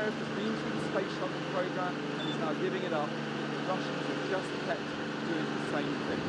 America's been through the space shuttle program and is now giving it up. The Russians have just kept doing the same thing.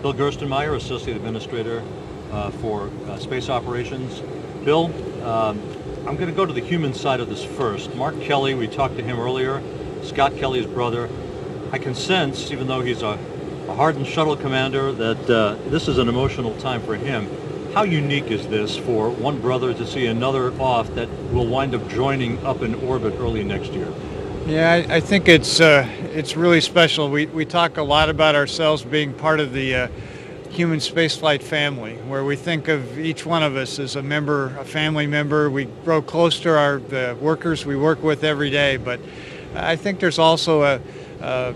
Bill Gerstenmaier, Associate Administrator for Space Operations. Bill, I'm going to go to the human side of this first. Mark Kelly, we talked to him earlier, Scott Kelly's brother. I can sense, even though he's a hardened shuttle commander, that this is an emotional time for him. How unique is this for one brother to see another off that will wind up joining up in orbit early next year? Yeah, I think it's really special. We talk a lot about ourselves being part of the human spaceflight family, where we think of each one of us as a member, a family member. We grow close to the workers we work with every day, but I think there's also a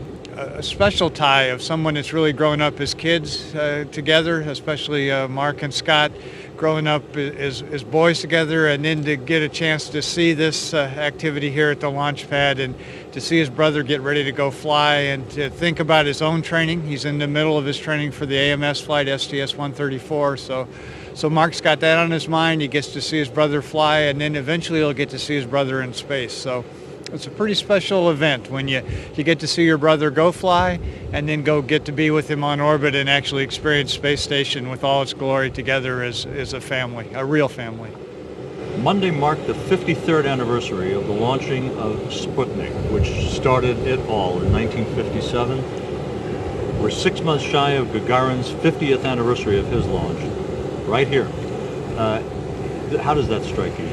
special tie of someone that's really grown up as kids together, especially Mark and Scott growing up as boys together, and then to get a chance to see this activity here at the launch pad and to see his brother get ready to go fly and to think about his own training. He's in the middle of his training for the AMS flight, STS-134, so Mark's got that on his mind. He gets to see his brother fly, and then eventually he'll get to see his brother in space. So it's a pretty special event when you get to see your brother go fly and then go get to be with him on orbit and actually experience space station with all its glory together as a family, a real family. Monday marked the 53rd anniversary of the launching of Sputnik, which started it all in 1957. We're 6 months shy of Gagarin's 50th anniversary of his launch, right here. How does that strike you?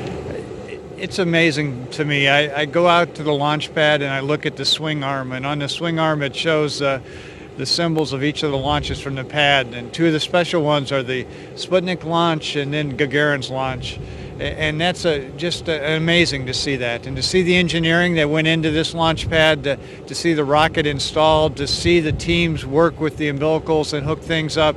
It's amazing to me. I go out to the launch pad and I look at the swing arm, and on the swing arm it shows the symbols of each of the launches from the pad, and two of the special ones are the Sputnik launch and then Gagarin's launch. And that's just amazing to see that, and to see the engineering that went into this launch pad, to see the rocket installed, to see the teams work with the umbilicals and hook things up,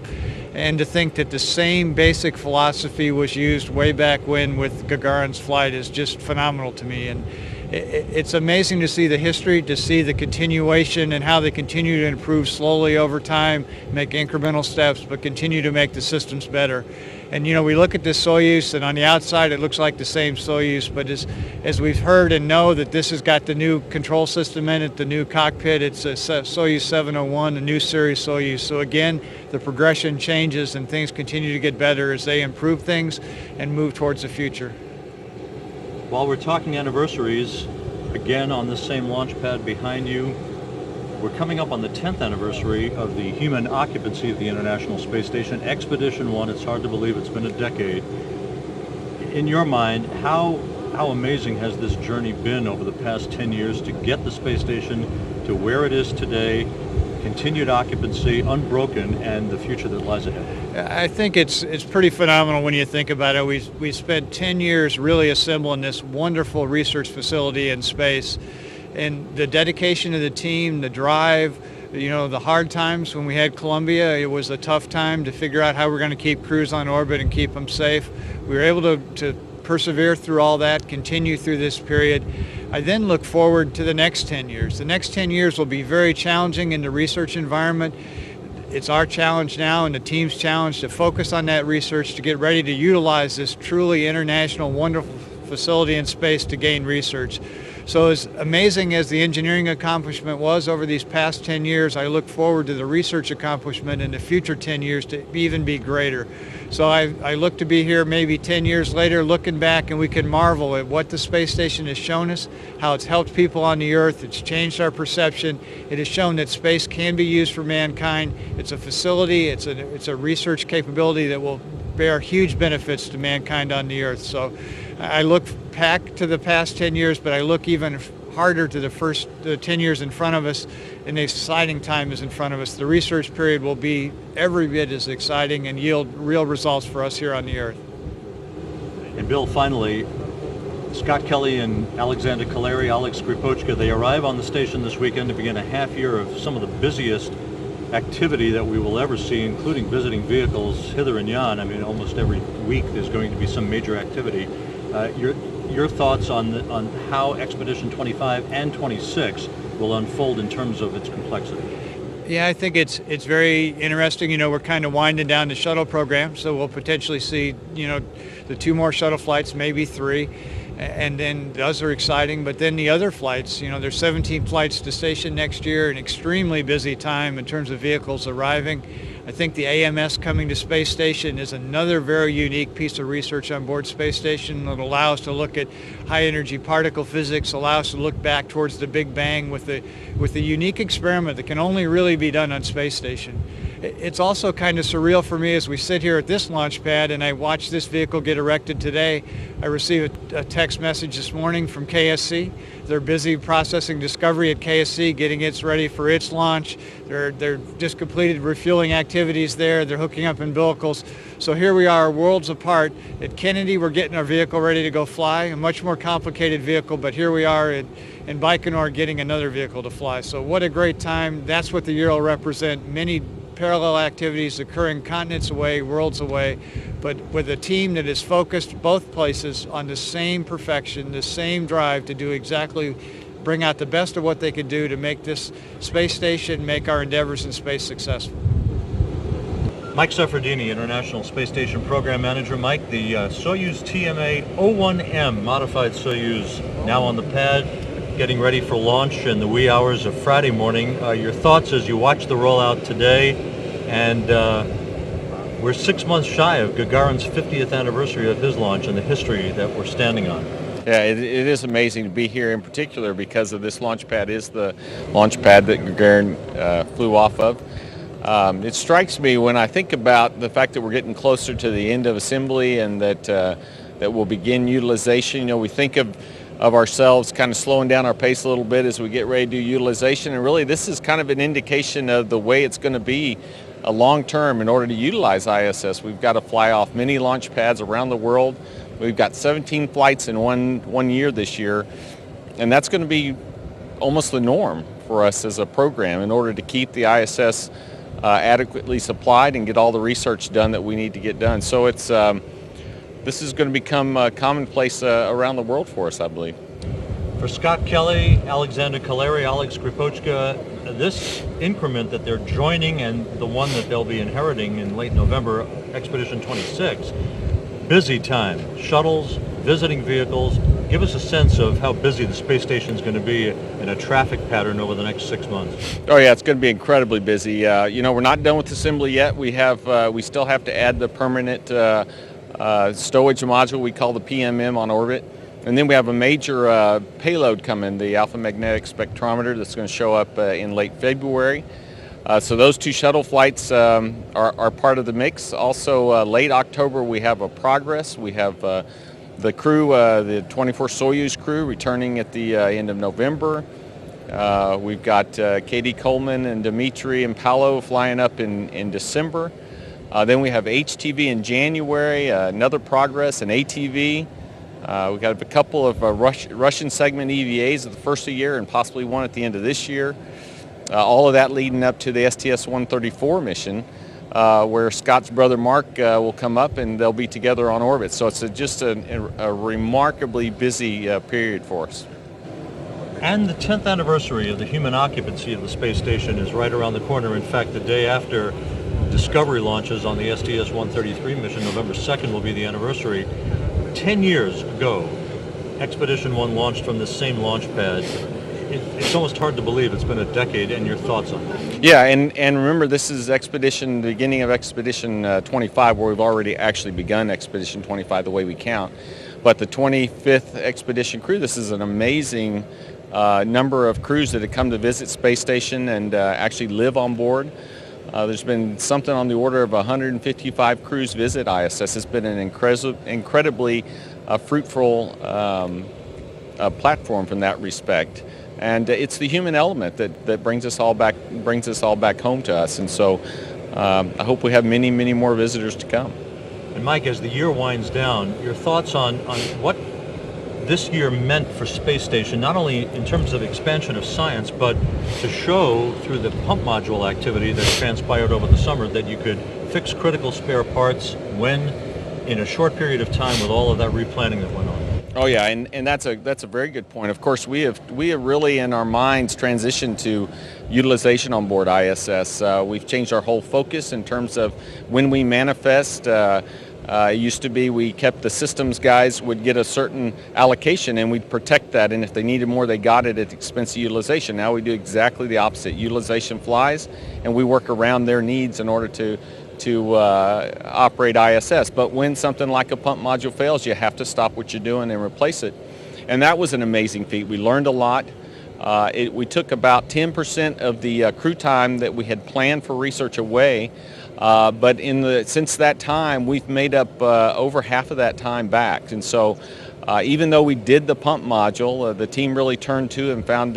and to think that the same basic philosophy was used way back when with Gagarin's flight is just phenomenal to me. And it's amazing to see the history, to see the continuation and how they continue to improve slowly over time, make incremental steps, but continue to make the systems better. And we look at this Soyuz, and on the outside it looks like the same Soyuz, but as we've heard and know that this has got the new control system in it, the new cockpit, it's a Soyuz 701, the new series Soyuz. So again, the progression changes and things continue to get better as they improve things and move towards the future. While we're talking anniversaries, again on this same launch pad behind you, we're coming up on the 10th anniversary of the human occupancy of the International Space Station, Expedition 1. It's hard to believe it's been a decade. In your mind, how amazing has this journey been over the past 10 years to get the space station to where it is today, continued occupancy, unbroken, and the future that lies ahead? I think it's pretty phenomenal when you think about it. We spent 10 years really assembling this wonderful research facility in space. And the dedication of the team, the drive, the hard times when we had Columbia, it was a tough time to figure out how we're going to keep crews on orbit and keep them safe. We were able to persevere through all that, continue through this period. I then look forward to the next 10 years. The next 10 years will be very challenging in the research environment. It's our challenge now and the team's challenge to focus on that research, to get ready to utilize this truly international, wonderful facility in space to gain research. So as amazing as the engineering accomplishment was over these past 10 years, I look forward to the research accomplishment in the future 10 years to even be greater. So I look to be here maybe 10 years later looking back, and we can marvel at what the space station has shown us, how it's helped people on the Earth, it's changed our perception, it has shown that space can be used for mankind. It's a facility, it's a research capability that will bear huge benefits to mankind on the Earth. So I look back to the past 10 years, but I look even harder to the 10 years in front of us, and the exciting time is in front of us. The research period will be every bit as exciting and yield real results for us here on the Earth. And Bill, finally, Scott Kelly and Alexander Kaleri, Oleg Skripochka, they arrive on the station this weekend to begin a half year of some of the busiest activity that we will ever see, including visiting vehicles hither and yon. I mean, almost every week there's going to be some major activity. Your thoughts on how Expedition 25 and 26 will unfold in terms of its complexity? Yeah, I think it's very interesting. We're kind of winding down the shuttle program, so we'll potentially see, the 2 more shuttle flights, maybe 3. And then those are exciting, but then the other flights, there's 17 flights to station next year, an extremely busy time in terms of vehicles arriving. I think the AMS coming to space station is another very unique piece of research on board space station that allow us to look at high energy particle physics, allow us to look back towards the Big Bang with the unique experiment that can only really be done on space station. It's also kind of surreal for me as we sit here at this launch pad and I watch this vehicle get erected today. I received a text message this morning from KSC. They're busy processing Discovery at KSC, getting it ready for its launch. They're just completed refueling activities there. They're hooking up umbilicals. So here we are, worlds apart. At Kennedy, we're getting our vehicle ready to go fly, a much more complicated vehicle, but here we are in Baikonur getting another vehicle to fly. So what a great time. That's what the year will represent. Many parallel activities occurring continents away, worlds away, but with a team that is focused both places on the same perfection, the same drive to do exactly, bring out the best of what they could do to make this space station, make our endeavors in space successful. Mike Seferdini, International Space Station Program Manager. Mike, the Soyuz TMA-01M, modified Soyuz, now on the pad, getting ready for launch in the wee hours of Friday morning. Your thoughts as you watch the rollout today, and we're 6 months shy of Gagarin's 50th anniversary of his launch and the history that we're standing on. Yeah, it is amazing to be here in particular because of this launch pad is the launch pad that Gagarin flew off of. It strikes me when I think about the fact that we're getting closer to the end of assembly and that we'll begin utilization. You know, we think of ourselves kind of slowing down our pace a little bit as we get ready to do utilization, and really this is kind of an indication of the way it's going to be a long term. In order to utilize ISS, we've got to fly off many launch pads around the world. We've got 17 flights in one year this year, and that's going to be almost the norm for us as a program in order to keep the ISS adequately supplied and get all the research done that we need to get done. So it's this is going to become commonplace around the world for us, I believe. For Scott Kelly, Alexander Kaleri, Oleg Skripochka, this increment that they're joining and the one that they'll be inheriting in late November, Expedition 26, busy time. Shuttles, visiting vehicles. Give us a sense of how busy the space station is going to be in a traffic pattern over the next 6 months. Oh yeah, it's going to be incredibly busy. You know, we're not done with assembly yet. We still have to add the permanent stowage module we call the PMM on orbit. And then we have a major payload coming, the alpha magnetic spectrometer, that's going to show up in late February. So those two shuttle flights are part of the mix. Also, late October, we have a Progress. We have the crew, the 24 Soyuz crew, returning at the end of November. We've got Katie Coleman and Dimitri and Paolo flying up in December. Then we have HTV in January, another Progress, an ATV. We've got a couple of Russian segment EVAs at the first of the year and possibly one at the end of this year. All of that leading up to the STS-134 mission, where Scott's brother Mark will come up and they'll be together on orbit. So it's just a remarkably busy period for us. And the 10th anniversary of the human occupancy of the space station is right around the corner. In fact, the day after Discovery launches on the STS-133 mission, November 2nd will be the anniversary. 10 years ago, Expedition 1 launched from this same launch pad. It's almost hard to believe it's been a decade, and your thoughts on that? Yeah, and remember, this is the beginning of Expedition 25, where we've already actually begun Expedition 25 the way we count. But the 25th Expedition crew, this is an amazing number of crews that have come to visit Space Station and actually live on board. There's been something on the order of 155 crews visit ISS. It's been an incredibly fruitful platform from that respect. And it's the human element that brings us all back home to us. And so I hope we have many, many more visitors to come. And Mike, as the year winds down, your thoughts on what this year meant for Space Station, not only in terms of expansion of science, but to show through the pump module activity that transpired over the summer that you could fix critical spare parts when in a short period of time with all of that replanning that went on. Oh yeah, and that's a very good point. Of course, we have really in our minds transitioned to utilization on board ISS. We've changed our whole focus in terms of when we manifest. It used to be we kept the systems guys would get a certain allocation and we'd protect that, and if they needed more they got it at the expense of utilization. Now we do exactly the opposite. Utilization flies and we work around their needs in order to operate ISS. But when something like a pump module fails, you have to stop what you're doing and replace it. And that was an amazing feat. We learned a lot. We took about 10% of the crew time that we had planned for research away, but since that time we've made up over half of that time back. And so even though we did the pump module, the team really turned to and found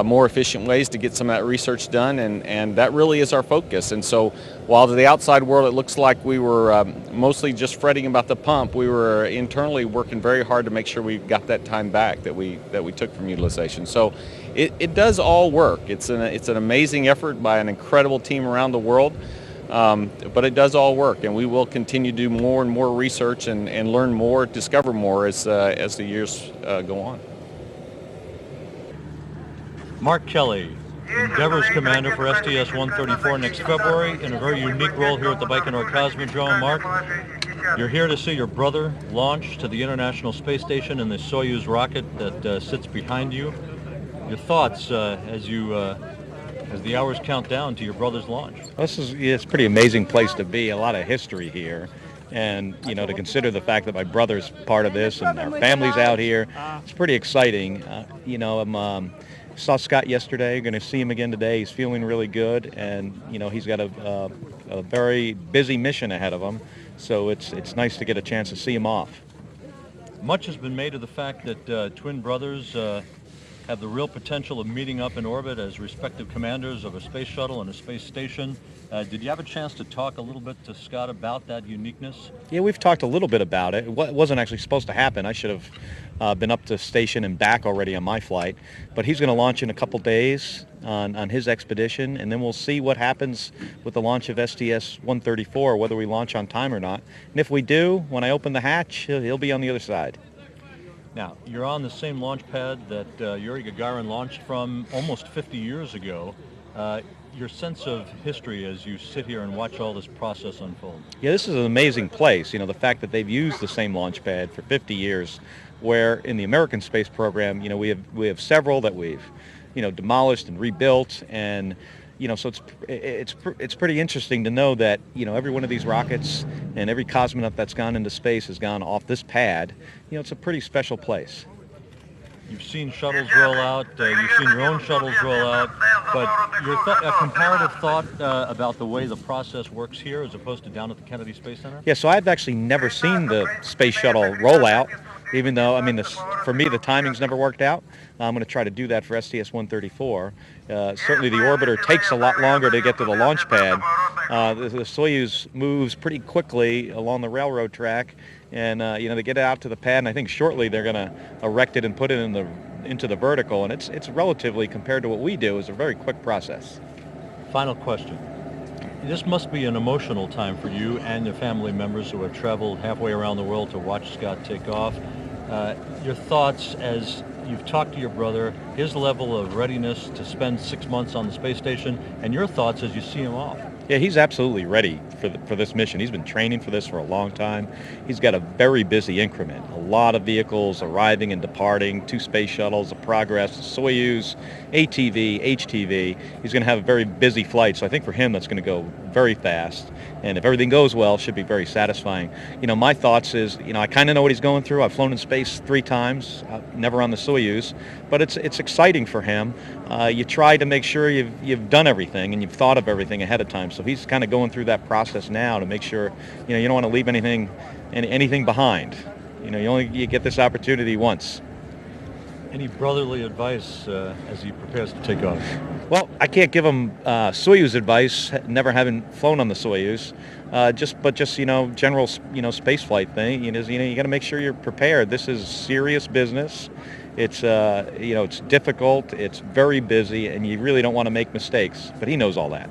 more efficient ways to get some of that research done, and that really is our focus. And so while to the outside world it looks like we were mostly just fretting about the pump, we were internally working very hard to make sure we got that time back that we took from utilization. So it does all work. It's an amazing effort by an incredible team around the world, but it does all work, and we will continue to do more and more research and learn more, discover more as the years go on. Mark Kelly, Endeavor's commander for STS-134 next February in a very unique role here at the Baikonur Cosmodrome. Mark, you're here to see your brother launch to the International Space Station in the Soyuz rocket that sits behind you. Your thoughts as the hours count down to your brother's launch? It's a pretty amazing place to be, a lot of history here. And, to consider the fact that my brother's part of this and our family's out here, it's pretty exciting. Saw Scott yesterday, going to see him again today. He's feeling really good, and he's got a very busy mission ahead of him, so it's nice to get a chance to see him off. Much has been made of the fact that twin brothers have the real potential of meeting up in orbit as respective commanders of a space shuttle and a space station. Did you have a chance to talk a little bit to Scott about that uniqueness? Yeah, we've talked a little bit about it. It wasn't actually supposed to happen. I should have been up to station and back already on my flight, but he's going to launch in a couple days on his expedition, and then we'll see what happens with the launch of STS-134, whether we launch on time or not. And if we do, when I open the hatch, he'll be on the other side. Now, you're on the same launch pad that Yuri Gagarin launched from almost 50 years ago. Your sense of history as you sit here and watch all this process unfold? Yeah, this is an amazing place. The fact that they've used the same launch pad for 50 years, where in the American space program, we have several that we've, demolished and rebuilt, and so it's pretty interesting to know that every one of these rockets and every cosmonaut that's gone into space has gone off this pad. It's a pretty special place. You've seen shuttles roll out, you've seen your own shuttles roll out, but a comparative thought about the way the process works here as opposed to down at the Kennedy Space Center? Yeah, so I've actually never seen the space shuttle roll out, even though, for me, the timing's never worked out. I'm going to try to do that for STS-134. Certainly the orbiter takes a lot longer to get to the launch pad. The Soyuz moves pretty quickly along the railroad track, and they get out to the pad, and I think shortly they're going to erect it and put it into the vertical, and it's relatively, compared to what we do, is a very quick process. Final question. This must be an emotional time for you and your family members who have traveled halfway around the world to watch Scott take off. Your thoughts as you've talked to your brother, his level of readiness to spend 6 months on the space station, and your thoughts as you see him off. Yeah, he's absolutely ready for this mission. He's been training for this for a long time. He's got a very busy increment. A lot of vehicles arriving and departing, 2 space shuttles, a Progress, Soyuz, ATV, HTV. He's going to have a very busy flight, so I think for him that's going to go very fast. And if everything goes well, it should be very satisfying. My thoughts is, I kind of know what he's going through. I've flown in space 3 times, never on the Soyuz, but it's exciting for him. You try to make sure you've done everything and you've thought of everything ahead of time. So he's kind of going through that process now to make sure, you don't want to leave anything behind. You get this opportunity once. Any brotherly advice as he prepares to take off? Well, I can't give him Soyuz advice, never having flown on the Soyuz. Just general space flight thing. You got to make sure you're prepared. This is serious business. It's it's difficult. It's very busy, and you really don't want to make mistakes. But he knows all that.